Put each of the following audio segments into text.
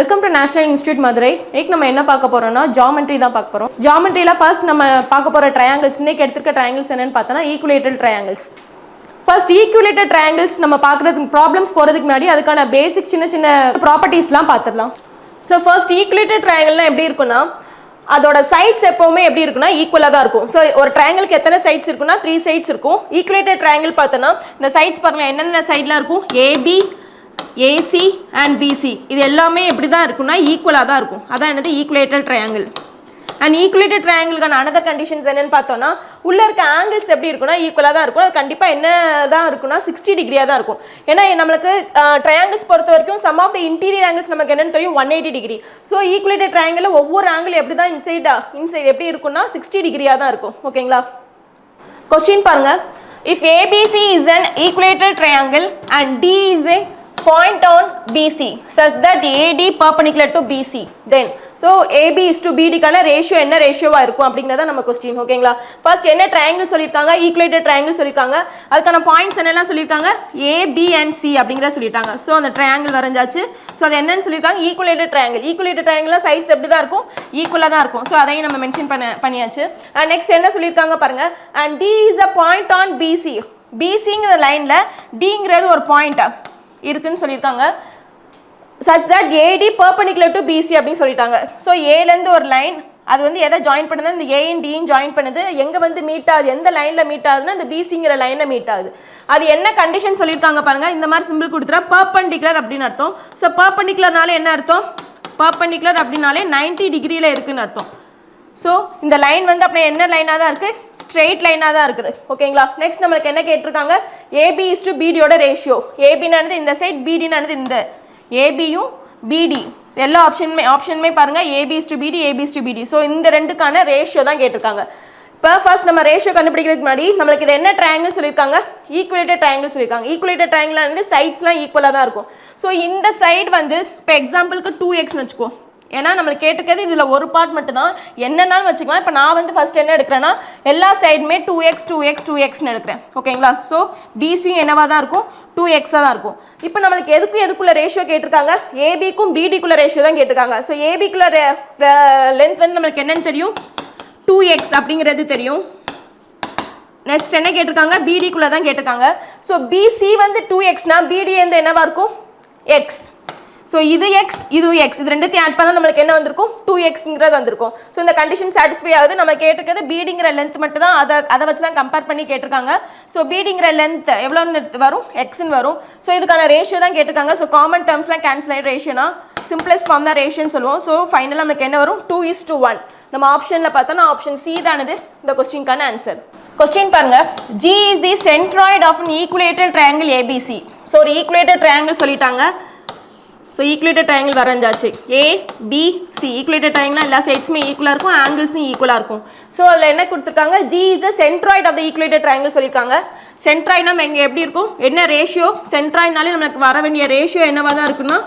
Welcome to national institute Madurai. இன்னைக்கு நம்ம என்ன பார்க்க போறோம்னா ஜியோமெட்ரி தான் பார்க்க போறோம். ஜியோமெட்ரியில ஃபர்ஸ்ட் நம்ம பார்க்க போற ட்ரையாங்கிள்ஸ், இன்னைக்கு எடுத்துக்க ட்ரையாங்கிள்ஸ் என்னன்னு பார்த்தோம்னா ஈக்குவலேட்டட் ட்ரையாங்கிள்ஸ். ஃபர்ஸ்ட் ஈக்குவலேட்டட் ட்ரையாங்கிள்ஸ் நம்ம பார்க்கறதுக்கு ப்ராப்ளம்ஸ் போறதுக்கு முன்னாடி அதுக்கான பேசிக் சின்ன சின்ன ப்ராப்பர்ட்டிஸ்லாம் பார்த்துடலாம். ஸோ ஃபர்ஸ்ட் ஈக்குவலேட்டட் ட்ரையாங்கிள்னா எப்படி இருக்குன்னா, அதோட சைட்ஸ் எப்பவுமே எப்படி இருக்குன்னா ஈக்குவலாக தான் இருக்கும். ஸோ ஒரு ட்ரையாங்கிளுக்கு எத்தனை சைட்ஸ் இருக்குன்னா 3 சைட்ஸ் இருக்கும். ஈக்குவலேட்டட் ட்ரையாங்கிள் பார்த்தோன்னா இந்த சைட்ஸ் பாருங்க, என்னென்ன சைட்லாம் இருக்கும், ஏபி, ஏசி அண்ட் பிசி, இது எல்லாமே எப்படி தான் இருக்குன்னா ஈக்குவலாக தான் இருக்கும். அதான் என்னது ஈக்குவலேட்டட் ட்ரையாங்கிள். அண்ட் ஈக்குவலேட்டட் ட்ரையாங்கிளுக்கான அனதர் கண்டிஷன்ஸ் என்னன்னு பார்த்தோம்னா, உள்ள இருக்க ஆங்கிள்ஸ் எப்படி இருக்குன்னா ஈக்குவலாக தான் இருக்கும். அது கண்டிப்பாக என்ன தான் இருக்குன்னா 60 டிகிரியாக தான் இருக்கும். ஏன்னா நம்மளுக்கு ட்ரையாங்கிள்ஸ் பொறுத்த வரைக்கும் sum of the interior angles நமக்கு என்னன்னு தெரியும் 180 டிகிரி. ஸோ ஈக்குவலேட்டட் ட்ரையாங்கிள் ஒவ்வொரு ஆங்கிள் எப்படி தான் இன்சைட் எப்படி இருக்குன்னா 60 டிகிரியாக தான் இருக்கும். ஓகேங்களா? கொஸ்டின் பாருங்க, if ABC is an equilateral triangle and D is a point on BC such that AD perpendicular to BC, then so AB is to BD கான ரேஷியோ என்ன ரேஷியோவா இருக்கும் அப்படிங்கறத நம்ம क्वेश्चन. ஓகேங்களா? ஃபர்ஸ்ட் என்ன ட்ரையாங்கிள் சொல்லிருக்காங்க, ஈக்குவலேட்டட் ட்ரையாங்கிள் சொல்லிருக்காங்க. அதுக்கான பாயிண்ட்ஸ் என்னெல்லாம் சொல்லிருக்காங்க, A, B and C அப்படிங்கறத சொல்லிட்டாங்க. சோ அந்த ட்ரையாங்கிள் வரைஞ்சாச்சு. சோ அது என்னன்னு சொல்லிருக்காங்க, ஈக்குவலேட்டட் ட்ரையாங்கிள். ஈக்குவலேட்டட் ட்ரையாங்கிள்ல சைட்ஸ் எப்படி தான் இருக்கும், ஈக்குவலா தான் இருக்கும். சோ அதையும் நம்ம மென்ஷன் பண்ணியாச்சு. அண்ட் நெக்ஸ்ட் என்ன சொல்லிருக்காங்க பாருங்க, and D is a point on BC. BCங்கிற லைன்ல Dங்கிறது ஒரு பாயிண்ட் இருக்குன்னு சொல்லியிருக்காங்க. such that AD perpendicular to BC அப்படின்னு சொல்லிட்டாங்க. ஸோ ஏலேருந்து ஒரு லைன் அது வந்து எதை ஜாயின் பண்ணுது, இந்த ஏயும் டியும் ஜாயின் பண்ணுது. எங்கே வந்து மீட் ஆகுது, எந்த லைனில் மீட் ஆகுதுன்னா இந்த பிசிங்கிற லைனில் மீட் ஆகுது. அது என்ன கண்டிஷன் சொல்லியிருக்காங்க பாருங்க, இந்த மாதிரி சிம்பிள் கொடுத்துட்டா பர்பெண்டிகுலர் அப்படின்னு அர்த்தம். ஸோ பர்பெண்டிகுலர்னாலே என்ன அர்த்தம், பர்பெண்டிகுலர் அப்படின்னாலே 90 டிகிரியில் இருக்குன்னு அர்த்தம். ஸோ இந்த லைன் வந்து அப்படியே என்ன லைனாக தான் இருக்குது, ஸ்ட்ரெயிட் லைனாக தான் இருக்குது. ஓகேங்களா? நெக்ஸ்ட் நம்மளுக்கு என்ன கேட்டிருக்காங்க, ஏபி இஸ் டு பிடியோட ரேஷியோ. ஏபினானது இந்த சைட், பிடினானது இந்த ஏபியும் பிடி எல்லா ஆப்ஷனுமே பாருங்கள் ஏபி இஸ் டு பிடி, ஏபி இஸ் டு பிடி. ஸோ இந்த ரெண்டுக்கான ரேஷியோ தான் கேட்டிருக்காங்க. இப்போ ஃபர்ஸ்ட் நம்ம ரேஷியோ கண்டுபிடிக்கிறதுக்கு முன்னாடி நம்மளுக்கு இது என்ன ட்ரையாங்கிள் சொல்லியிருக்காங்க, ஈக்குவலேட்டட் ட்ரையாங்கிள் சொல்லியிருக்காங்க. ஈக்குவலேட்டட் ட்ரையாங்கிள் வந்து சைட்ஸ்லாம் ஈக்குவலாக தான் இருக்கும். ஸோ இந்த சைடு வந்து இப்போ எக்ஸாம்பிளுக்கு 2xன்னு வச்சுக்கோ. ஏன்னா நம்மளுக்கு கேட்டிருக்கிறது இதில் ஒரு பார்ட் மட்டும் தான், என்னன்னாலும் வச்சுக்கலாம். இப்போ நான் வந்து ஃபர்ஸ்ட் என்ன எடுக்கிறேன்னா எல்லா சைடுமே 2xன்னு எடுக்கிறேன். ஓகேங்களா? ஸோ பிசியும் என்னவா தான் இருக்கும், 2xஆக தான் இருக்கும். இப்போ நம்மளுக்கு எதுக்குள்ள ரேஷியோ கேட்டிருக்காங்க, ஏபிக்கும் பிடிக்குள்ள ரேஷியோ தான் கேட்டிருக்காங்க. ஸோ ஏபிக்குள்ள லென்த் வந்து நம்மளுக்கு என்னன்னு தெரியும், 2x அப்படிங்கிறது தெரியும். நெக்ஸ்ட் என்ன கேட்டிருக்காங்க, பிடிக்குள்ள தான் கேட்டிருக்காங்க. ஸோ பிசி வந்து 2xனா பிடி வந்து என்னவா இருக்கும், எக்ஸ். ஸோ இது எக்ஸ், இது எக்ஸ், இது ரெண்டுத்தையும் ஆட் பண்ணால் நம்மளுக்கு என்ன வந்திருக்கும், 2xங்கிறது வந்திருக்கும். ஸோ இந்த கண்டிஷன் சாட்டிஸ்ஃபை ஆகுது. நம்ம கேட்டிருக்கிறது பிடிங்கிற லென்த் மட்டும் தான், அதை வச்சு தான் கம்பேர் பண்ணி கேட்டிருக்காங்க. ஸோ பிடிங்கிற லென்த் எவ்வளோன்னு வரும், எக்ஸ்ன்னு வரும். ஸோ இதுக்கான ரேஷியோ தான் கேட்டிருக்காங்க. ஸோ காமன் டேர்ம்ஸ்லாம் கேன்சல் ஆகிடும். ரேஷியோனா சிம்பிளஸ்ட் ஃபார்ம் தான் ரேஷியோன்னு சொல்லுவோம். ஸோ ஃபைனலாக நமக்கு என்ன வரும், 2:1. நம்ம ஆப்ஷனில் பார்த்தோன்னா ஆப்ஷன் சி தானது இந்த கொஸ்டின்கான ஆன்சர். கொஸ்டின் பாருங்க, G is the centroid of an equilateral triangle ABC. So ஒரு ஈக்குவலேட்டட் ட்ரையாங்கிள் சொல்லிட்டாங்க. ஸோ ஈக்குவலேட்டட் ட்ரையாங்கிள் வரைஞ்சாச்சு. ஏபிசி ஈக்குவலேட்டட் ட்ரையாங்கிள் எல்லா சைட்ஸுமே ஈக்குவலாக இருக்கும், ஆங்கிள்ஸும் ஈக்குவலாக இருக்கும். ஸோ அதில் என்ன கொடுத்துருக்காங்க, G is the centroid of the equilatered triangle சொல்லியிருக்காங்க. சென்ட்ராய்னா நம்ம எங்கே எப்படி இருக்கும், என்ன ரேஷியோ, சென்ட்ராய்னாலே நமக்கு வர வேண்டிய ரேஷியோ என்னவா தான் இருக்குன்னா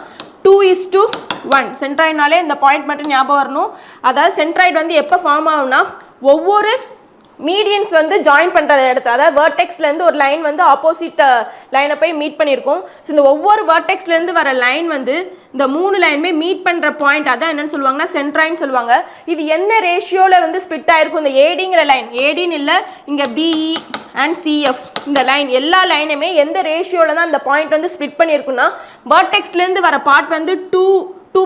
2:1. சென்ட்ராய்னாலே இந்த பாயிண்ட் மட்டும் ஞாபகம் வரணும். அதாவது சென்ட்ராய்டு வந்து எப்போ ஃபார்ம் ஆகும்னா, ஒவ்வொரு மீடியன்ஸ் வந்து ஜாயின் பண்ணுற இடத்துல, அதாவது வேர்டெக்ஸ்லேருந்து ஒரு லைன் வந்து ஆப்போசிட் லைனை போய் மீட் பண்ணியிருக்கோம். ஸோ இந்த ஒவ்வொரு வேர்டெக்ஸ்லேருந்து வர லைன் வந்து இந்த 3 லைனுமே மீட் பண்ணுற பாயிண்ட், அதான் என்னன்னு சொல்லுவாங்கன்னா சென்ட்ராய்ன்னு சொல்லுவாங்க. இது என்ன ரேஷியோவில் வந்து ஸ்பிட் ஆயிருக்கும், இந்த ஏடிங்கிற லைன், ஏடின்னு இல்லை இங்கே பிஇ அண்ட் சிஎஃப் இந்த லைன் எல்லா லைனுமே எந்த ரேஷியோவில் தான் இந்த பாயிண்ட் வந்து ஸ்பிட் பண்ணியிருக்குன்னா, வேர்டெக்ஸ்லேருந்து வர பார்ட் வந்து 2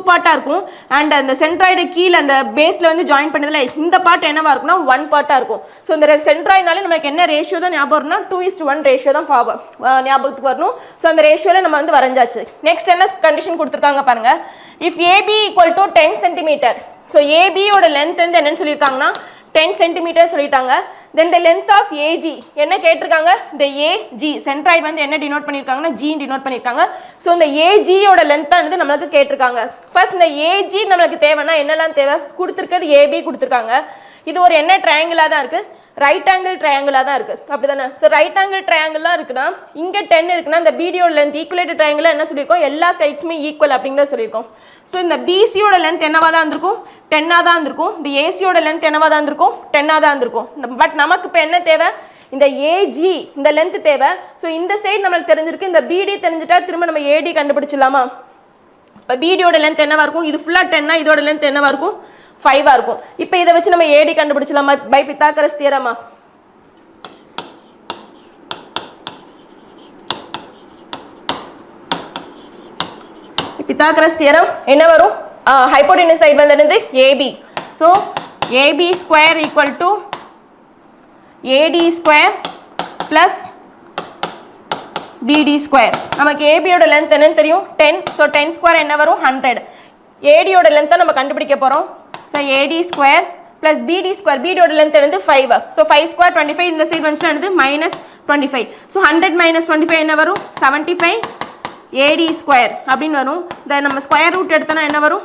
பார்ட்டாக இருக்கும். அண்ட் அந்த சென்ட்ராய்டு கீழே அந்த பேஸில் வந்து ஜாயின் பண்ணதில் இந்த பார்ட் என்னவா இருக்குன்னா 1 பார்ட்டாக இருக்கும். ஸோ இந்த சென்ட்ராய்டுனாலே நமக்கு என்ன ரேஷியோ தான் ஞாபகம் வரும்னா 2:1 ரேஷியோ தான் ஞாபகத்துக்கு வரணும். ஸோ அந்த ரேஷியோவில் நம்ம வந்து வரைஞ்சாச்சு. நெக்ஸ்ட் என்ன கண்டிஷன் கொடுத்துருக்காங்க பாருங்க, if AB equal to 10 centimetre. So ஏபியோட லென்த் வந்து என்னன்னு சொல்லியிருக்காங்கன்னா 10 சென்டிமீட்டர் சொல்லிட்டாங்க. Then the length of AG என்ன கேட்டிருக்காங்க, இந்த ஏஜி சென்ட்ராய்டு வந்து என்ன டினோட் பண்ணியிருக்காங்கன்னா ஜி டினோட் பண்ணியிருக்காங்க. ஸோ இந்த ஏஜியோட லென்த்தானது நம்மளுக்கு கேட்டிருக்காங்க. ஃபர்ஸ்ட் இந்த ஏஜி நம்மளுக்கு தேவைன்னா என்னெல்லாம் தேவை, கொடுத்துருக்கிறது ஏபி கொடுத்துருக்காங்க. இது ஒரு என்ன ட்ரையாங்கிளாக தான் இருக்குது, ரைட் ஆங்கிள் ட்ரையாங்கிளாக தான் இருக்குது. அப்படி தானே? ஸோ ரைட் ஆங்கிள் ட்ரையாங்கிளாக இருக்குன்னா இங்கே 10 இருக்குன்னா இந்த பிடியோட லென்த் ஈக்குவலேட்டட் ட்ரையாங்கிள் என்ன சொல்லியிருக்கோம், எல்லா சைட்ஸுமே ஈக்குவல் அப்படிங்கிறத சொல்லியிருக்கோம். ஸோ இந்த பிசியோட லென்த் என்னவா தான் இருந்திருக்கும், 10ஆக தான் இருந்திருக்கும். இந்த ஏசியோட லென்த் என்னவா தான் இருந்திருக்கும், 10ஆக தான் இருந்திருக்கும். பட் நமக்கு இப்போ என்ன தேவை, இந்த ஏஜி இந்த லென்த் தேவை. ஸோ இந்த சைடு நம்மளுக்கு தெரிஞ்சிருக்கு, இந்த பிடி தெரிஞ்சுட்டா திரும்ப நம்ம ஏடி கண்டுபிடிச்சிடலாமா, இப்போ பிடியோட லென்த் என்னவா இருக்கும்? இது ஃபுல்லாக 10னா இதோட லென்த் என்னவா இருக்கும்? 5 இருக்கும். இப்போ இதை வச்சு நம்ம ஏடி கண்டுபிடிச்சலாமா பை பித்தாகரஸ் தியரமா? பித்தாகரஸ் தியரம் என்ன வரும்? ஹைப்போடெனஸ் சைடு வந்து என்னது? AB. So AB square equal to AD square plus BD square. நமக்கு ஏபியோட லென்த் என்னன்னு தெரியும்? 10. ஸோ 10 ஸ்கொயர் என்ன வரும்? 100. ஏடியோட லென்த்தை நம்ம கண்டுபிடிக்க போகிறோம். ஸோ ஏடி square plus BD square. பிடியோட length என்னது? 5. So 5 square 25. இந்த சைடு வந்துச்சுன்னா என்னது? மைனஸ் 25. ஸோ 100 மைனஸ் 25 என்ன வரும்? 75 ஏடி ஸ்கொயர் அப்படின்னு வரும். இந்த நம்ம ஸ்கொயர் ரூட் எடுத்தோன்னா என்ன வரும்?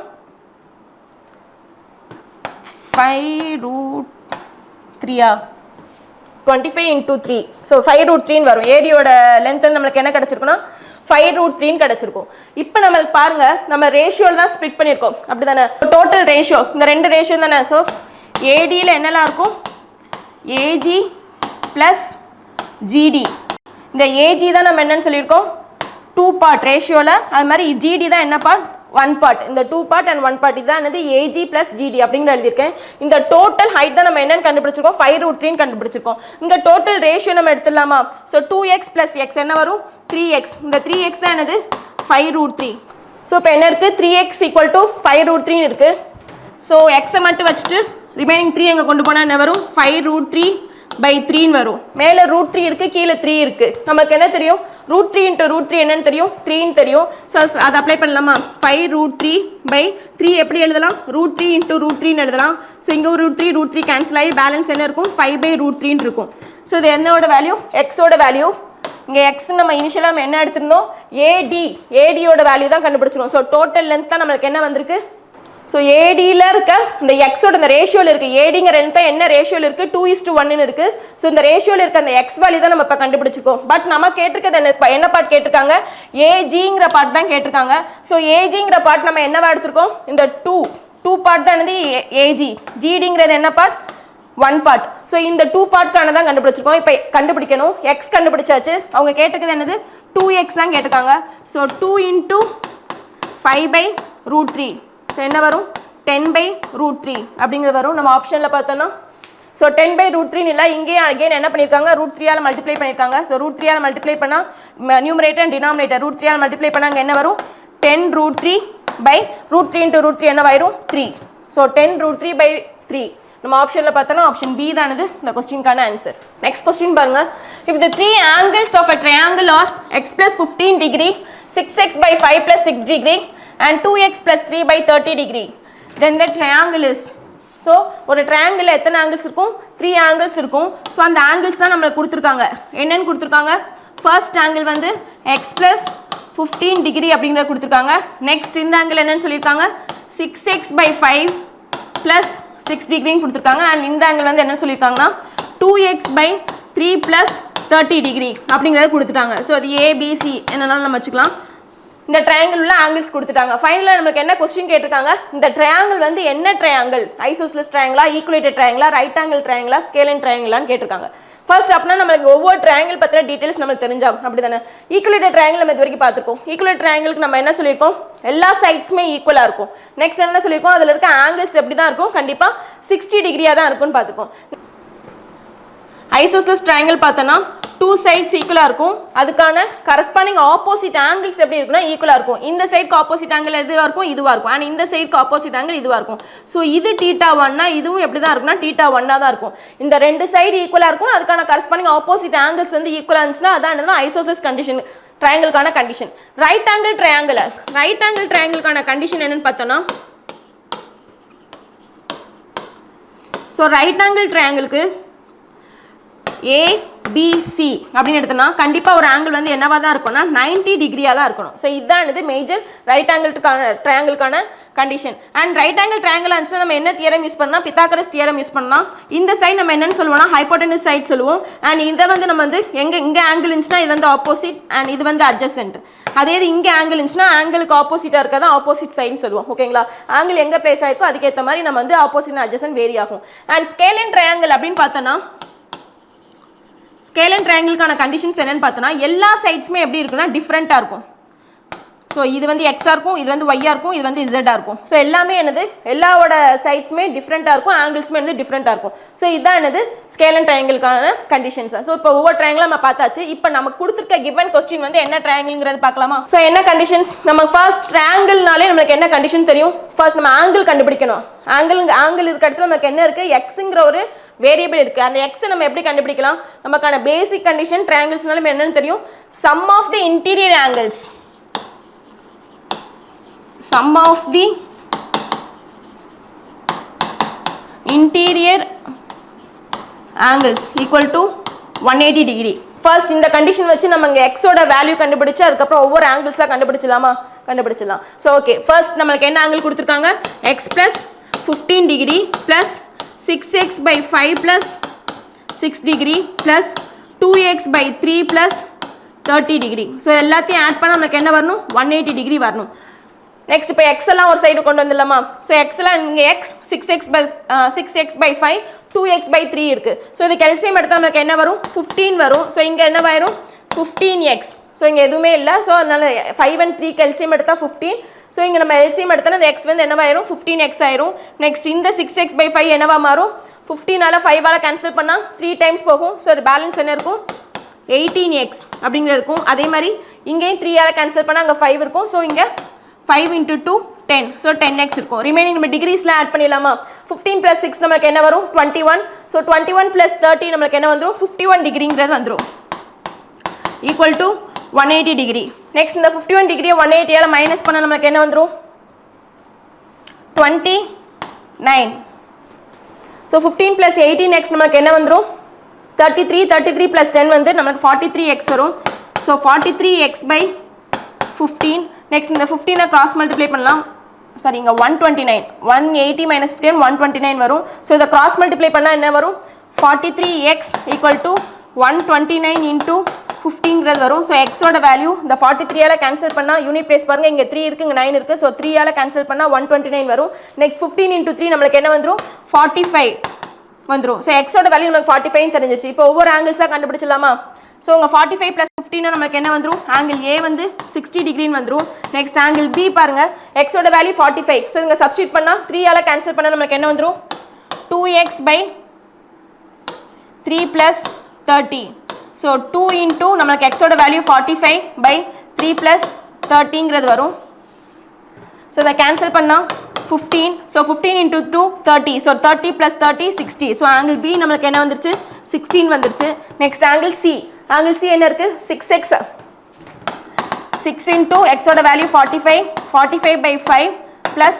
5√3 25 into 3. ஸோ 5√3 வரும். ஏடியோட லென்த் நம்மளுக்கு என்ன கிடைச்சிருக்குன்னா 5√3 கிடைச்சிருக்கும். இப்போ நம்மளுக்கு பாருங்க, நம்ம ரேஷியோவில் தான் ஸ்ப்ளிட் பண்ணியிருக்கோம் அப்படி தானே? டோட்டல் ரேஷியோ இந்த ரெண்டு ரேஷியோ தானே. ஸோ ஏடியில் என்னெல்லாம் இருக்கும்? AG plus GD. இந்த ஏஜி தான் நம்ம என்னன்னு சொல்லியிருக்கோம்? 2 பார்ட் ரேஷியோவில். அது மாதிரி ஜிடி தான் என்ன பார்ட்? 1 பார்ட். இந்த 2 பார்ட் அண்ட் 1 பார்ட் இதுதான் என்னது? ஏஜி பிளஸ் ஜிடி அப்படிங்கிற எழுதியிருக்கேன். இந்த டோட்டல் ஹைட் தான் நம்ம என்னன்னு கண்டுபிடிச்சிருக்கோம்? 5√3 கண்டுபிடிச்சிருக்கோம். இங்கே டோட்டல் ரேஷியோ நம்ம எடுத்துடலாமா? ஸோ 2x பிளஸ் எக்ஸ் என்ன வரும்? 3x. இந்த 3x தான் என்னது? 5√3. ஸோ இப்போ என்ன இருக்குது? 3x ஈக்குவல் டு 5√3 இருக்குது. ஸோ எக்ஸை மட்டும் வச்சுட்டு ரிமைனிங் 3 எங்கே கொண்டு போனால் என்ன வரும்? 5√3/3 வரும். மேலே √3 இருக்குது, கீழே 3 இருக்குது. நமக்கு என்ன தெரியும்? √3 into √3 என்னன்னு தெரியும்? 3 தெரியும். ஸோ அதை அப்ளை பண்ணலாமா? 5√3/3 எப்படி எழுதலாம்? √3 into √3 எழுதலாம். ஸோ இங்கே ஒரு √3 கேன்சல் ஆகி பேலன்ஸ் என்ன இருக்கும்? 5/√3 இருக்கும். ஸோ இது என்னோட வேல்யூ? எக்ஸோட வேல்யூ. இங்கே எக்ஸ் நம்ம இனிஷியலாக நம்ம என்ன எடுத்திருந்தோம்? ஏடியோட வேல்யூ தான் கண்டுபிடிச்சிருவோம். ஸோ டோட்டல் லென்த் தான் நம்மளுக்கு என்ன வந்திருக்கு? ஸோ ஏடியில் இருக்க இந்த எக்ஸோட இந்த ரேஷியோவில் இருக்குது. ஏடிங்கிற லென்த் என்ன ரேஷியோவில் இருக்குது? 2:1 இருக்குது. ஸோ இந்த ரேஷியோவில் இருக்க அந்த எக்ஸ் வேல்யூ தான் நம்ம இப்போ கண்டுபிடிச்சிருக்கோம். பட் நம்ம கேட்டிருக்கிறது என்ன பார்ட் கேட்டிருக்காங்க? ஏஜிங்கிற பார்ட் தான் கேட்டிருக்காங்க. ஸோ ஏஜிங்கிற பார்ட் நம்ம என்னவா எடுத்திருக்கோம்? இந்த டூ பார்ட் தான் என்னது? ஏஜி. ஜிடிங்கிறது என்ன பார்ட்? 1 பார்ட். ஸோ இந்த 2 பார்ட்கான தான் கண்டுபிடிச்சிருக்கோம். இப்போ கண்டுபிடிக்கணும். எக்ஸ் கண்டுபிடிச்சாச்சு. அவங்க கேட்டிருக்கிறது என்னது? 2x தான் கேட்டிருக்காங்க. So 2 into 5/√3. ஸோ என்ன வரும்? 10/√3 அப்படிங்கிறது வரும். நம்ம ஆப்ஷனில் பார்த்தோன்னா ஸோ 10/√3 இல்லை, இங்கே அகெயின் என்ன பண்ணியிருக்காங்க? √3 மல்டிப்ளை பண்ணியிருக்காங்க. ஸோ √3 மல்டிப்ளை பண்ணால் நியூமரேட்டர் அண்ட் டினாமினேட்டர் √3 மல்டிப்ளை பண்ணால் அங்கே என்ன வரும்? 10√3/√3 into √3 என்னவாயிரும்? 3. ஸோ 10√3/3. நம்ம ஆப்ஷனில் பார்த்தோன்னா ஆப்ஷன் பி தானது இந்த கொஸ்டினுக்கான ஆன்சர். நெக்ஸ்ட் கொஸ்டின் பாருங்க. If the 3 angles of a triangle are x plus 15 degree, 6x/5 plus 6 degree and 2x plus 3/30 degree, then the triangle is. So ஒரு ட்ரையாங்கிள் எத்தனை ஆங்கிள்ஸ் இருக்கும்? 3 angles இருக்கும். So அந்த angles தான் நம்மளுக்கு கொடுத்துருக்காங்க. என்னென்னு கொடுத்துருக்காங்க? ஃபர்ஸ்ட் ஆங்கிள் வந்து எக்ஸ் ப்ளஸ் 15 டிகிரி அப்படிங்கிறத கொடுத்துருக்காங்க. நெக்ஸ்ட் இந்த ஆங்கிள் என்னன்னு சொல்லியிருக்காங்க? 6x/5 ப்ளஸ் 6 டிகிரின்னு கொடுத்துருக்காங்க. அண்ட் இந்த ஆங்கிள் வந்து என்னன்னு சொல்லியிருக்காங்கன்னா 2x/3 ப்ளஸ் 30 டிகிரி அப்படிங்கிறத கொடுத்துட்டாங்க. ஸோ அது ஏபிசி என்னன்னாலும் நம்ம வச்சுக்கலாம். இந்த ட்ரையாங்கிள் உள்ள ஆங்கிள்ஸ் கொடுத்துட்டாங்க. ஃபைனலாக நமக்கு என்ன கொஸ்டின் கேட்டிருக்காங்க? இந்த ட்ரையாங்கிள் வந்து என்ன ட்ரையாங்கிள்? ஐசோஸ்லஸ் ட்ரையாங்கிளா, ஈக்குவேட்டட் ட்ரையாங்கிளா, ரைட் ஆங்கிள் ட்ரையாங்கிளா, ஸ்கேலன் ட்ரையாங்கிளான்னு கேட்டிருக்காங்க. ஃபர்ஸ்ட் அப்படின்னா நம்மளுக்கு ஒவ்வொரு ட்ரையாங்கிள் பற்றின டீட்டெயில்ஸ் நம்மளுக்கு தெரிஞ்சாகும் அப்படி தானே? ஈக்குவேட்டட் ட்ரையாங்கிள் நம்ம இது வரைக்கும் பார்த்துருக்கோம். ஈக்குவேட்டட் ட்ரையாங்கிளுக்கு நம்ம என்ன சொல்லியிருக்கோம்? எல்லா சைட்ஸுமே ஈக்குவலாக இருக்கும். நெக்ஸ்ட் என்ன சொல்லியிருக்கோம்? அதில் இருக்க ஆங்கிள்ஸ் எப்படி தான் இருக்கும்? கண்டிப்பாக 60 டிகிரியாக தான் இருக்கும்னு பார்த்துக்கோம். ஐசோஸ்லஸ் ட்ரையாங்கிள் பார்த்தோன்னா 2 சைட்ஸ் ஈக்குவலாக இருக்கும். அதுக்கான கரஸ்பாண்டிங் ஆப்போசிட் ஆங்கிள்ஸ் எப்படி இருக்குன்னா ஈக்குவலாக இருக்கும். இந்த சைடுக்கு ஆப்போசிட் ஆங்கிள் எதுவாக இருக்கும்? இதுவாக இருக்கும். அண்ட் இந்த சைடுக்கு ஆப்போசிட் ஆங்கிள் இதுவாக இருக்கும். ஸோ இது θ1னா இதுவும் எப்படி தான் இருக்குன்னா θ1 தான் இருக்கும். இந்த ரெண்டு சைடு ஈக்குவலாக இருக்கும். அதுக்கான கரஸ்பாண்டிங் ஆப்போசிட் ஆங்கிள்ஸ் வந்து ஈக்குவலாக இருந்துச்சுன்னா அதான் என்னன்னா ஐசோஸ்லஸ் கண்டிஷன் ட்ரையாங்கிள்கான கண்டிஷன். ரைட் ஆங்கிள் ட்ரையாங்கிள்கான கண்டிஷன் என்னன்னு பார்த்தோன்னா, ஸோ ரைட் ஆங்கிள் ட்ரையாங்கிளுக்கு ஏபிசி அப்படின்னு எடுத்தோம்னா கண்டிப்பாக ஒரு ஆங்கிள் வந்து என்னவா தான் இருக்கும்னா 90 டிகிரியாக தான் இருக்கணும். ஸோ இதுதான் இது மேஜர் ரைட் ஆங்கிள்கான ட்ரையாங்கிள்கான condition. And right angle triangle இருந்துச்சுன்னா நம்ம என்ன தியரம் யூஸ் பண்ணலாம்? பித்தாகரஸ் தியரம் யூஸ் பண்ணலாம். இந்த சைடு நம்ம என்னன்னு சொல்லுவோம்னா ஹைப்போடெனஸ் சைட் சொல்லுவோம். அண்ட் இதை வந்து நம்ம வந்து இங்கே ஆங்கிள் இருந்துச்சுன்னா இது வந்து ஆப்போசிட் அண்ட் இது வந்து அட்ஜசன்ட். அதே இது இங்கே ஆங்கிள் இருந்துச்சுன்னா ஆங்கிளுக்கு ஆப்போசிட்டாக இருக்கா தான் ஆப்போசிட் சைடுன்னு சொல்லுவோம். ஓகேங்களா? ஆங்கிள் எங்கே பிளேஸ் ஆயிருக்கோ அதுக்கேற்ற மாதிரி நம்ம வந்து ஆப்போசிட் அண்ட் அட்ஜசன்ட் வேரி ஆகும். அண்ட் ஸ்கேலன் ட்ரையாங்கிள் அப்படின்னு பார்த்தோன்னா ஸ்கேலன் ட்ரையாங்கிள்கான கண்டிஷன்ஸ் என்னன்னு பார்த்தோன்னா எல்லா சைட்ஸுமே எப்படி இருக்குன்னா டிஃப்ரெண்ட்டாக இருக்கும். ஸோ இது வந்து எக்ஸாக இருக்கும், இது வந்து ஒய்யாக இருக்கும், இது வந்து இசட்டாக இருக்கும். ஸோ எல்லாமே என்னது எல்லாவோட சைட்ஸுமே டிஃப்ரெண்ட்டாக இருக்கும், ஆங்கிள்ஸுமே வந்து டிஃப்ரெண்ட்டாக இருக்கும். ஸோ இதுதான் என்னது ஸ்கேல் அண்ட் ட்ரையாங்கிளுக்கான கண்டிஷன்ஸ். ஸோ இப்போ ஒவ்வொரு ட்ரையாங்கிளும் நம்ம பார்த்தாச்சு. இப்போ நமக்கு கொடுத்துருக்க கிவன் கொஸ்டின் வந்து என்ன ட்ரையாங்கிள்ங்கிறது பார்க்கலாமா? ஸோ என்ன கண்டிஷன்ஸ், நம்ம ஃபர்ஸ்ட் ட்ரையாங்கிள்னாலே நம்மளுக்கு என்ன கண்டிஷன் தெரியும்? ஃபர்ஸ்ட் நம்ம ஆங்கிள் கண்டுபிடிக்கணும். ஆங்கிள் இருக்க இடத்துல நமக்கு என்ன இருக்கு, எக்ஸுங்கிற ஒரு வேரியபிள் இருக்கு. அந்த எக்ஸ் நம்ம எப்படி கண்டுபிடிக்கலாம்? நமக்கான பேசிக் கண்டிஷன் ட்ரையாங்கிள்ஸ்னால என்னன்னு தெரியும், sum of the interior angles, sum of the interior angles equal to 180 degree. First இந்த கண்டிஷன் வச்சு நம்ம இங்க x ஓட வேல்யூ கண்டுபிடிச்சு அதுக்கு அப்புறம் ஒவ்வொரு ஆங்கிள்ஸா கண்டுபிடிச்சலாமா? கண்டுபிடிச்சலாம். சோ ஓகே, ஃபர்ஸ்ட் நமக்கு என்ன ஆங்கிள் கொடுத்திருக்காங்க? x plus 15 degree plus 6x by 5 plus 6 degree plus 2x by 3 plus 30 degree. So எல்லாத்தையும் ஆட் பண்ணா நமக்கு என்ன வரணும்? 180 degree வரணும். நெக்ஸ்ட் இப்போ எக்ஸ் எல்லாம் ஒரு சைடு கொண்டு வந்துடலாமா? ஸோ எக்ஸ் எல்லாம் இங்கே X 6x by 5 2x by 3 இருக்கு. ஸோ இதுக்கு எல்சிஎம் எடுத்தால் நமக்கு என்ன வரும்? 15 வரும். ஸோ இங்கே என்ன வரும்? 15x. ஸோ இங்கே எதுவுமே இல்லை. ஸோ அதனால 5 and 3க்கு எல்சிஎம் எடுத்தால் 15. ஸோ இங்கே நம்ம எல்சிஎம் எடுத்தால் அந்த எக்ஸ் வந்து என்னவாயிரும்? 15x ஆயிரும். நெக்ஸ்ட் இந்த 6x by 5 என்னவா மாறும்? 15ஆல 5ஆல கேன்சல் பண்ணால் 3 டைம்ஸ் போகும். ஸோ பேலன்ஸ் என்ன இருக்கும்? 18x அப்படிங்கிற இருக்கும். அதே மாதிரி இங்கேயும் 3ஆல கேன்சல் பண்ணால் அங்கே 5 இருக்கும். ஸோ இங்கே 5 into 2 10. So 10x இருக்கும். ரிமைனிங் நம்ம டிகிரிஸ்ல ஆட் பண்ணிடலாமா? 15 plus 6 நமக்கு என்ன வரும்? 21. So 21 plus 30 நமக்கு என்ன வந்துரும்? 51 டிகிரிங்கிறது வந்துரும். Equal to 180 degree. நெக்ஸ்ட் இந்த 51 டிகிரியை 180ஆல மைனஸ் பண்ண நமக்கு என்ன வந்துரும்? 29. So 15 plus 18x நமக்கு என்ன வந்துரும்? 33. 33 plus 10 வந்து நமக்கு 43x வரும். So 43x by 15. நெக்ஸ்ட் இந்த 15 கிராஸ் மல்டிப்ளை பண்ணலாம். சாரி, இங்கே 129. 180 minus 15 129 வரும். ஸோ இதை கிராஸ் மல்டிப்ளை பண்ணால் என்ன வரும்? 43x ஈக்குவல் டு 129 இன்டூ 15ங்கிறது வரும். ஸோ எக்ஸோட வேல்யூ இந்த 43ஆல கேன்சல் பண்ணால் யூனிட் பிளேஸ் பாருங்க, இங்கே 3 இருக்குது, இங்கே 9 இருக்குது. ஸோ 3ஆல கேன்சல் பண்ணால் 129 வரும். நெக்ஸ்ட் 15 into 3 நம்மளுக்கு என்ன வந்துடும்? 45 வந்துடும். ஸோ எக்ஸோட வேல்யூ நமக்கு 45 தெரிஞ்சிச்சு. இப்போ ஒவ்வொரு ஆங்கிள்ஸாக கண்டுபிடிச்சலாமா? ஸோ உங்கள் 45 + 15 நமக்கு என்ன வந்துடும்? ஆங்கிள் ஏ வந்து 60 டிகிரின்னு வந்துடும். நெக்ஸ்ட் ஆங்கிள் பி பாருங்க, எக்ஸோட வேல்யூ 45. ஸோ இங்கே சப்ஸ்டியூட் பண்ணால் 3ஆல கேன்சல் பண்ணால் நமக்கு என்ன வந்துடும்? 2x by 3 plus 30. So 2 into நமக்கு எக்ஸோட வேல்யூ 45 by 3 plus 30ங்கிறது வரும். ஸோ இதை கேன்சல் பண்ணால் 15. So 15 into 2 30. So 30 plus 30 60. So angle B நம்மளுக்கு என்ன வந்துருச்சு? 16 வந்துருச்சு. Next angle C. Angle C என்ன இருக்கு? 6x. 6 into x ஓட value 45. 45 by 5 plus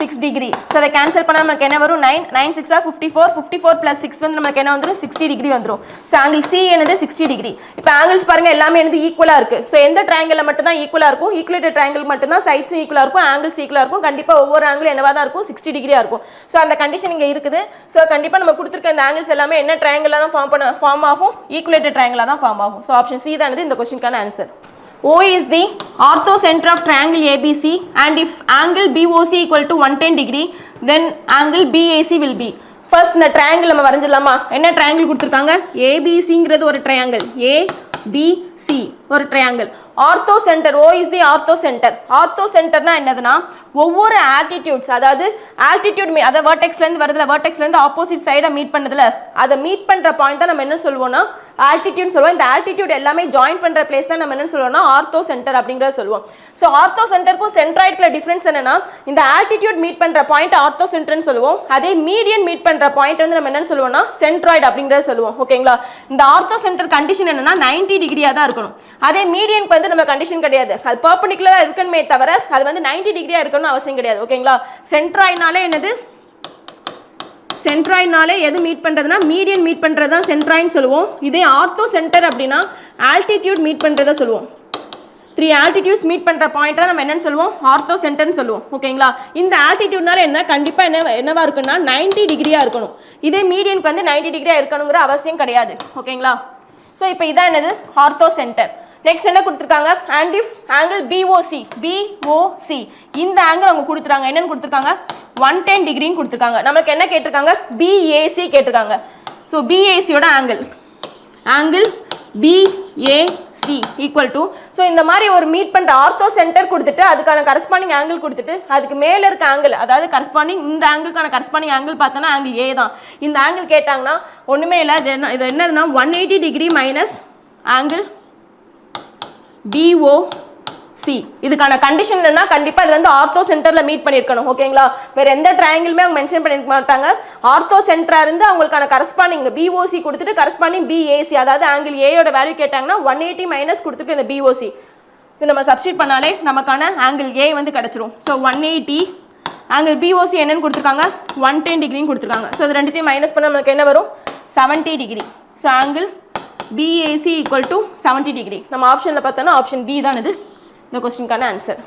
6 degree. So அதை கேன்சல் பண்ணால் நமக்கு என்ன வரும்? 9. 9 6 54. 54 plus 6 வந்து நமக்கு என்ன வந்துடும்? 60 டிகிரி வந்துடும். ஸோ ஆங்கிள் சி என்னது? 60 டிகிரி. இப்போ ஆங்கிள்ஸ் பாருங்க எல்லாமே என்னது? ஈக்குவலாக இருக்கு. ஸோ எந்த ட்ரையாங்கிள் மட்டும் தான் ஈக்குவலாக இருக்கும்? ஈக்குவலேட்டட் ட்ரையாங்கிள் மட்டும் தான் சைட்ஸும் ஈக்குவலாக இருக்கும், ஆங்கிள்ஸ் ஈக்குவலாக இருக்கும். கண்டிப்பாக ஒவ்வொரு ஆங்கிள் என்னவா தான் இருக்கும்? 60 டிகிரியாக இருக்கும். ஸோ அந்த கண்டிஷன் இங்கே இருக்குது. ஸோ கண்டிப்பாக நம்ம கொடுத்துருக்க இந்த ஆங்கிள்ஸ் எல்லாமே என்ன ட்ரையாங்கிளாக தான் ஃபார்ம் ஆகும்? ஈக்குவலேட்டட் ட்ரையாங்கிளாக தான் ஃபார்ம் ஆகும். ஸோ ஆப்ஷன் சி தான் இந்த கொஸ்டினுக்கான answer. O is the orthocenter of triangle ABC, and if angle BOC equal to 110 degree, then angle BAC will be. First இந்த triangle நம்ம வரைஞ்சிடலாமா? என்ன triangle கொடுத்துருக்காங்க? ABCங்கிறது ஒரு triangle. ABC ஒரு triangle. ஆர்த்தோசென்டர், O is the orthocenter. ஆர்த்தோசென்டர்னா என்னதுன்னா ஒவ்வொரு ஆல்டிடியூட்ஸ், அதாவது altitude அதை வேர்டெக்ஸ்லேருந்து வருதுல, வேர்டெக்ஸ்லேருந்து ஆப்போசிட் சைடை மீட் பண்ணுதுல, அதை மீட் பண்ணுற பாயிண்ட் தான் நம்ம என்ன சொல்லுவோம்னா ஆல்டிடியூட் சொல்லுவோம். இந்த ஆல்டிடியூட் எல்லாமே ஜாயின் பண்ணுற பிளேஸ் தான் நம்ம என்ன சொல்லுவோம்னா ஆர்த்தோசென்டர் அப்படிங்கிறத சொல்லுவோம். ஸோ ஆர்த்தோசென்டருக்கும் சென்ட்ராய்டுக்குள்ள டிஃப்ரென்ஸ் என்னன்னா, இந்த ஆல்டிடியூட் மீட் பண்ணுற பாயிண்ட் ஆர்த்தோசென்டர்னு சொல்லுவோம், அதே மீடியன் மீட் பண்ணுற பாயிண்ட் வந்து நம்ம என்னன்னு சொல்லுவோம்னா சென்ட்ராய்டு அப்படிங்கிறத சொல்லுவோம். ஓகேங்களா? இந்த ஆர்த்தோசென்டர் கண்டிஷன் என்னன்னா 90 டிகிரியாக தான் இருக்கணும். அதே மீடியனுக்கு வந்து நம்ம கண்டிஷன் கிடையாது, அது பெர்பெண்டிகுலரா இருக்கணுமே தவிர அது வந்து 90 டிகிரியா இருக்கணும்னு அவசியம் கிடையாது. ஓகேங்களா? சென்ட்ராய்டுனாலே என்னது? சென்ட்ராய்டுனாலே எது மீட் பண்றதுன்னா மீடியன் மீட் பண்றது தான் சென்ட்ராய்டுன்னு சொல்லுவோம். இதே ஆர்த்தோ சென்டர் அப்படின்னா ஆல்டிடியூட் மீட் பண்றதை சொல்லுவோம். 3 ஆல்டிடியூட்ஸ் மீட் பண்ற பாயிண்ட் தான் நம்ம என்னன்னு சொல்லுவோம்? ஆர்த்தோ சென்டர்னு சொல்லுவோம். ஓகேங்களா? இந்த ஆல்டிடியூட்னால என்ன கண்டிப்பா என்னவா இருக்குன்னா 90 டிகிரியா இருக்கணும். இதே மீடியனுக்கு வந்து 90 டிகிரியா இருக்கணுங்கிற அவசியம் கிடையாது. ஓகேங்களா? ஸோ இப்போ இதான் என்னது? Ortho centre. நெக்ஸ்ட் என்ன கொடுத்துருக்காங்க? அண்ட் இஃப் ஆங்கிள் BOC இந்த ஆங்கிள் அவங்க கொடுத்துருக்காங்க, என்னன்னு கொடுத்துருக்காங்க? 110 டிகிரின்னு கொடுத்துருக்காங்க. நமக்கு என்ன கேட்டிருக்காங்க? BAC கேட்டிருக்காங்க. ஸோ BACயோட angle BAC C equal to so இந்த மாதிரி ஒரு மீட் பண்ணுற ஆர்த்தோ சென்டர் கொடுத்துட்டு அதுக்கான கரஸ்பாண்டிங் ஆங்கிள் கொடுத்துட்டு அதுக்கு மேலே இருக்க ஆங்கிள் அதாவது கரஸ்பாண்டிங் இந்த ஆங்கிள்கான கரஸ்பாண்டிங் ஆங்கிள் பார்த்தோன்னா ஆங்கிள் ஏ தான். இந்த ஆங்கிள் கேட்டாங்கன்னா ஒன்றுமே இல்லை, இது என்னதுன்னா 180 டிகிரி மைனஸ் ஆங்கிள் BOC. இதுக்கான கண்டிஷன் என்னன்னா கண்டிப்பா இது வந்து ஆர்த்தோ சென்டர்ல மீட் பண்ணிருக்கணும். ஓகேங்களா, வேற எந்த ட்ரையாங்கிளுமே அவங்க மென்ஷன் பண்ணிருக்க மாட்டாங்க. ஆர்த்தோ சென்டரா இருந்து அவங்களுக்கான கரஸ்பாண்டிங் BOC கொடுத்துட்டு கரஸ்பாண்டிங் BAC அதாவது ஆங்கிள் ஏயோட வேல்யூ கேட்டாங்கன்னா 180 மைனஸ் கொடுத்துட்டு இந்த BOC இது நம்ம சப்ஸ்டிட் பண்ணாலே நமக்கான ஆங்கிள் ஏ வந்து கிடைச்சிரும். ஸோ 180 ஆங்கிள் BOC என்னன்னு கொடுத்துருக்காங்க 110 டிகிரின்னு கொடுத்துருக்காங்க. ஸோ இது ரெண்டுத்தையும் மைனஸ் பண்ண நமக்கு என்ன வரும் 70 degree. So angle BAC equal to 70 degree. நம்ம ஆப்ஷனில் பார்த்தோன்னா ஆப்ஷன் பி தான் இது இந்த கொஸ்டினுக்கான ஆன்சர்.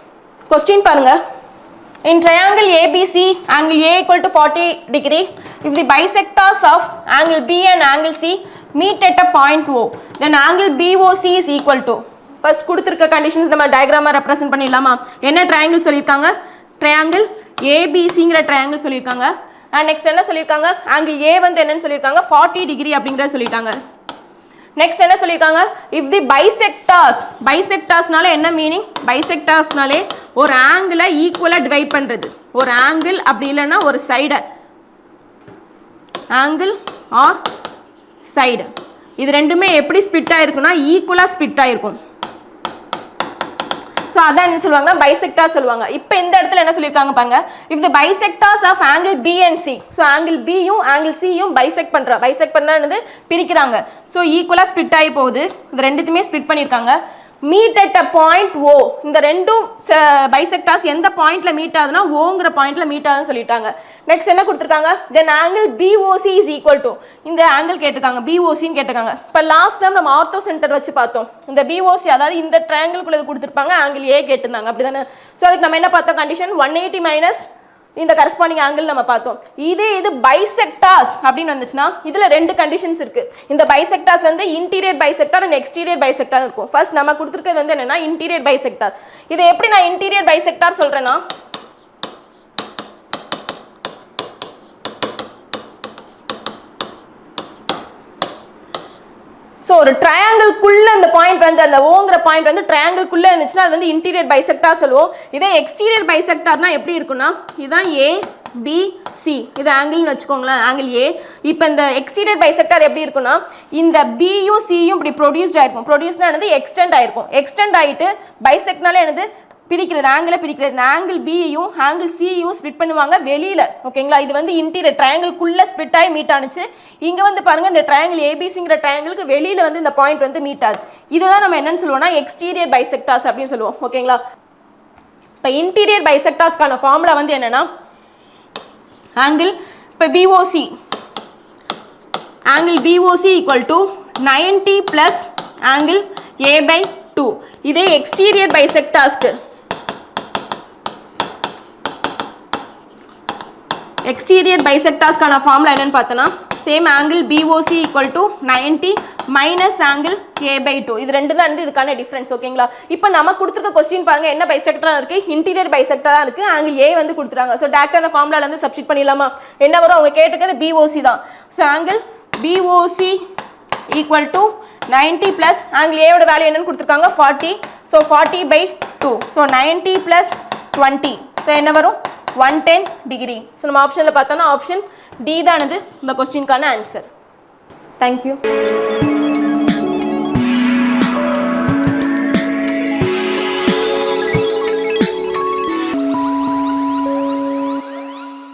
கொஸ்டின் பாருங்க, in triangle ABC angle A equal to 40 degree if the bisectors of angle B and angle C meet at a point O then angle BOC is equal to first கொடுத்திருக்க conditions நம்ம டயக்ராமா represent பண்ணிடலாமா. என்ன triangle சொல்லியிருக்காங்க, triangle ABCங்கிற triangle சொல்லியிருக்காங்க. And next என்ன சொல்லியிருக்காங்க, angle ஏ வந்து என்னன்னு சொல்லியிருக்காங்க 40 டிகிரி அப்படிங்கிறத சொல்லிட்டாங்க. நெக்ஸ்ட் என்ன சொல்லியிருக்காங்க, இஃப் தி பைசெக்டார்ஸ், பைசெக்டார்ஸ்னால என்ன மீனிங், பைசெக்டார்ஸ்னாலே ஒரு ஆங்கிளை ஈக்குவலாக டிவைட் பண்ணுறது, ஒரு ஆங்கிள் அப்படி இல்லைன்னா ஒரு சைடை, ஆங்கிள் ஆர் சைடு இது ரெண்டுமே எப்படி ஸ்பிட் ஆயிருக்குன்னா ஈக்குவலாக ஸ்பிட் ஆயிருக்கும். ஸோ அதான் என்ன சொல்லுவாங்க பைசெக்டார் சொல்லுவாங்க. இப்போ இந்த இடத்துல என்ன சொல்லியிருக்காங்க பாருங்க, if the bisectors of angle B and C, so angle பியும் ஆங்கிள் சியும் பைசெக்ட் பண்ணது பிரிக்கிறாங்க. ஸோ ஈக்குவலாக ஸ்பிட் ஆகி போகுது, இது ரெண்டுத்தையுமே ஸ்பிட் பண்ணியிருக்காங்க. மீட் அட் அ பாயிண்ட் ஓ, இந்த ரெண்டும் பைசெக்டார்ஸ் எந்த பாயிண்ட்ல மீட் ஆகுதுன்னா ஓங்கிற பாயிண்ட்ல மீட் ஆகுதுன்னு சொல்லிட்டாங்க. நெக்ஸ்ட் என்ன கொடுத்துருக்காங்க, தென் angle BOC is equal to இந்த ஆங்கிள் கேட்டிருக்காங்க BOCன்னு கேட்டிருக்காங்க. இப்போ லாஸ்ட் டைம் நம்ம ஆர்த்தோ சென்டர் வச்சு பார்த்தோம், இந்த BOC அதாவது இந்த ட்ரையாங்கிள்குள்ள கொடுத்துருப்பாங்க, ஆங்கிள் ஏ கேட்டிருந்தாங்க அப்படிதானே. ஸோ அதுக்கு நம்ம என்ன பார்த்தோம் கண்டிஷன் 180 மைனஸ் இந்த கரஸ்பாண்டிங் ஆங்கிள் நம்ம பார்த்தோம். இதே இது பைசெக்டார்ஸ் அப்படின்னு வந்துச்சுன்னா இதுல ரெண்டு கண்டிஷன்ஸ் இருக்கு. இந்த பைசெக்டார்ஸ் வந்து interior bisector and exterior bisector இருக்கும். ஃபர்ஸ்ட் நம்ம கொடுத்துருக்கிறது வந்து என்னன்னா இன்டீரியர் பைசெக்டார். இது எப்படி நான் இன்டீரியர் பைசெக்டார் சொல்றேன்னா, ஸோ ஒரு ட்ரையாங்கிள்குள்ள இந்த பாயிண்ட் வந்து அந்த ஓங்கிற பாயிண்ட் வந்து ட்ரையாங்கிள்குள்ள இருந்துச்சுன்னா அது வந்து இன்டீரியர் பைசெக்டார் சொல்லுவோம். இதே எக்ஸ்டீரியர் பைசெக்டார்னா எப்படி இருக்குன்னா, இதுதான் ABC இது ஆங்கிள்னு வச்சுக்கோங்களேன், ஆங்கிள் ஏ. இப்போ இந்த எக்ஸ்டீரியர் பைசெக்டார் எப்படி இருக்குன்னா, இந்த பியும் சியும் இப்படி ப்ரொடியூஸ்ட் ஆயிருக்கும். ப்ரொடியூஸ்னா என்னது எக்ஸ்டெண்ட் ஆயிருக்கும். எக்ஸ்டெண்ட் ஆகிட்டு பைசெக்ட்னால என்னது பிரிக்கிறது, ஆங்கிளை பிரிக்கிறது. இந்த ஆங்கிள் பியையும் ஆங்கிள் சியையும் ஸ்பிட் பண்ணுவாங்க வெளியில. ஓகேங்களா, இது வந்து இன்டீரியர் ட்ரையாங்கிள்குள்ள ஸ்பிட் ஆகி மீட் ஆனிச்சு. இங்க வந்து பாருங்க இந்த ட்ரையாங்கிள் ஏபிசிங்கிற ட்ரையாங்கிளுக்கு வெளியில வந்து இந்த பாயிண்ட் வந்து மீட் ஆகுது. இதுதான் நம்ம என்னன்னு சொல்லுவோம்னா எக்ஸ்டீரியர் பைசெக்டார்ஸ் அப்படின்னு சொல்லுவோம். ஓகேங்களா, இப்போ இன்டீரியர் பைசெக்டார்ஸ்க்கான ஃபார்முலா வந்து என்னன்னா ஆங்கிள் இப்போ BOC, angle BOC equal to 90 plus angle A/2. இதே எக்ஸ்டீரியர் பைசெக்டார்ஸ்க்கு எக்ஸ்டீரியர் பைசெக்டார்ஸ்க்கான ஃபார்முலா என்னன்னு பார்த்தோன்னா same angle BOC equal to 90 minus angle A/2. இது ரெண்டு தான் வந்து இதுக்கான டிஃபரன்ஸ். ஓகேங்களா, இப்போ நம்ம கொடுத்துருக்க கொஸ்டின் பாருங்க என்ன பைசெக்டரா இருக்கு, இன்டீரியர் பைசெக்டரா இருக்கு, ஆங்கிள் ஏ வந்து கொடுத்துறாங்க. ஸோ டேரக்டா அந்த ஃபார்முலால இருந்து சப்ஸ்டிட் பண்ணிடலாமா, என்ன வரும் அவங்க கேட்டுக்கிறது BOC தான். So angle BOC equal to 90 plus angle ஏவோட வேல்யூ என்னன்னு கொடுத்துருக்காங்க 40. ஸோ 40/2. So 90 plus 20. ஸோ என்ன வரும் 110 டிகிரி. ஸோ நம்ம ஆப்ஷனில் பார்த்தோன்னா ஆப்ஷன் டி தான் இந்த கொஸ்டினுக்கான ஆன்சர். தேங்க்யூ.